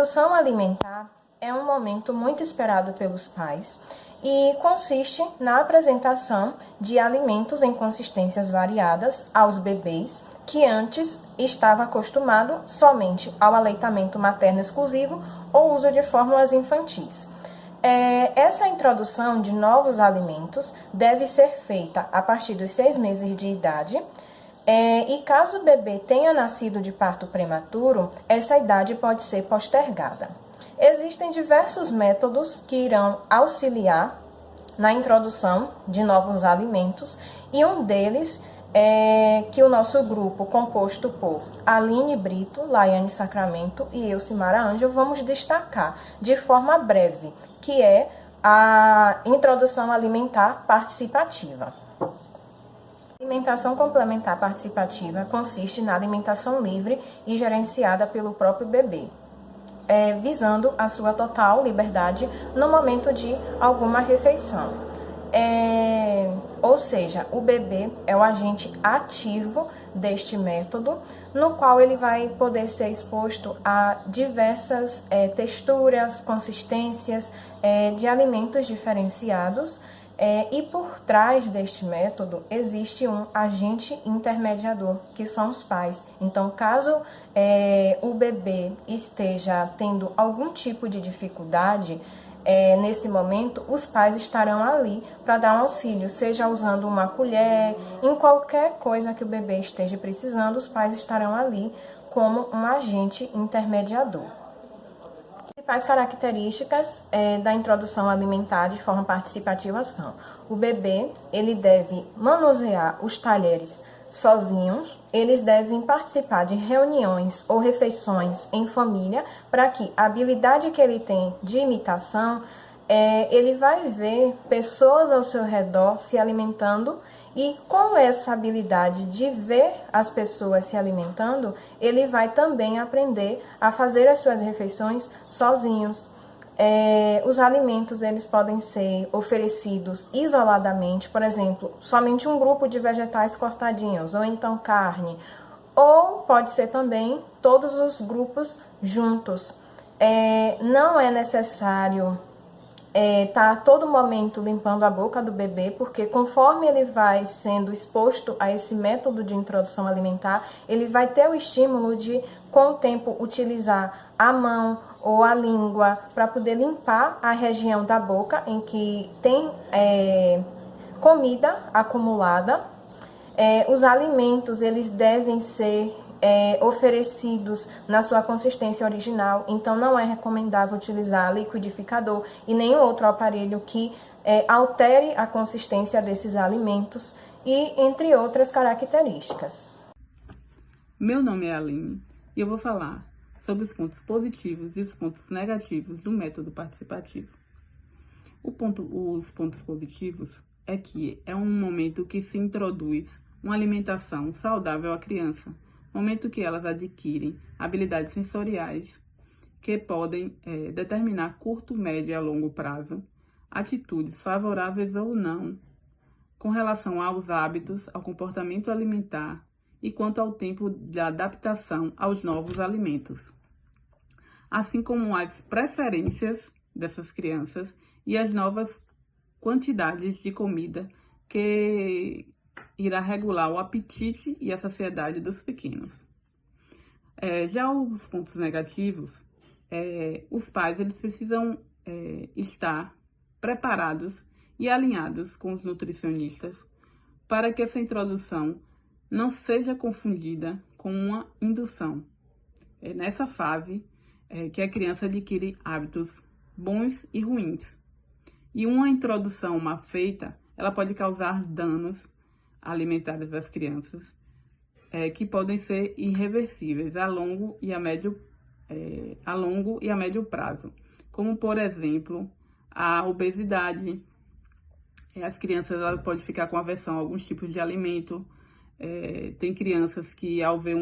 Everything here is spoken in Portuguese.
introdução alimentar é um momento muito esperado pelos pais e consiste na apresentação de alimentos em consistências variadas aos bebês que antes estava acostumado somente ao aleitamento materno exclusivo ou uso de fórmulas infantis. Essa introdução de novos alimentos deve ser feita a partir dos 6 meses de idade. E caso o bebê tenha nascido de parto prematuro, essa idade pode ser postergada. Existem diversos métodos que irão auxiliar na introdução de novos alimentos e um deles é que o nosso grupo, composto por Aline Brito, Laiane Sacramento e eu, Simara Ângelo, vamos destacar de forma breve, que é a introdução alimentar participativa. A alimentação complementar participativa consiste na alimentação livre e gerenciada pelo próprio bebê, visando a sua total liberdade no momento de alguma refeição. Ou seja, o bebê é o agente ativo deste método, no qual ele vai poder ser exposto a diversas texturas, consistências de alimentos diferenciados. E por trás deste método existe um agente intermediador, que são os pais. Então, caso o bebê esteja tendo algum tipo de dificuldade, nesse momento, os pais estarão ali para dar um auxílio, seja usando uma colher, em qualquer coisa que o bebê esteja precisando, os pais estarão ali como um agente intermediador. As principais características da introdução alimentar de forma participativa são: o bebê ele deve manusear os talheres sozinhos, eles devem participar de reuniões ou refeições em família, para que a habilidade que ele tem de imitação, ele vai ver pessoas ao seu redor se alimentando, e com essa habilidade de ver as pessoas se alimentando, ele vai também aprender a fazer as suas refeições sozinhos. Os alimentos eles podem ser oferecidos isoladamente, por exemplo, somente um grupo de vegetais cortadinhos, ou então carne, ou pode ser também todos os grupos juntos. Não é necessário tá a todo momento limpando a boca do bebê, porque conforme ele vai sendo exposto a esse método de introdução alimentar, ele vai ter o estímulo de, com o tempo, utilizar a mão ou a língua para poder limpar a região da boca em que tem comida acumulada. Os alimentos eles devem ser oferecidos na sua consistência original, então não é recomendável utilizar liquidificador e nenhum outro aparelho que altere a consistência desses alimentos, e entre outras características. Meu nome é Aline e eu vou falar sobre os pontos positivos e os pontos negativos do método participativo. Os pontos positivos é que é um momento que se introduz uma alimentação saudável à criança, momento que elas adquirem habilidades sensoriais que podem determinar curto, médio e a longo prazo atitudes favoráveis ou não com relação aos hábitos, ao comportamento alimentar e quanto ao tempo de adaptação aos novos alimentos, assim como as preferências dessas crianças e as novas quantidades de comida que irá regular o apetite e a saciedade dos pequenos. Já os pontos negativos, os pais eles precisam estar preparados e alinhados com os nutricionistas para que essa introdução não seja confundida com uma indução. É nessa fase que a criança adquire hábitos bons e ruins. E uma introdução mal feita, ela pode causar danos alimentares das crianças, que podem ser irreversíveis a longo e a médio prazo, como, por exemplo, a obesidade. As crianças podem ficar com aversão a alguns tipos de alimento. Tem crianças que, ao ver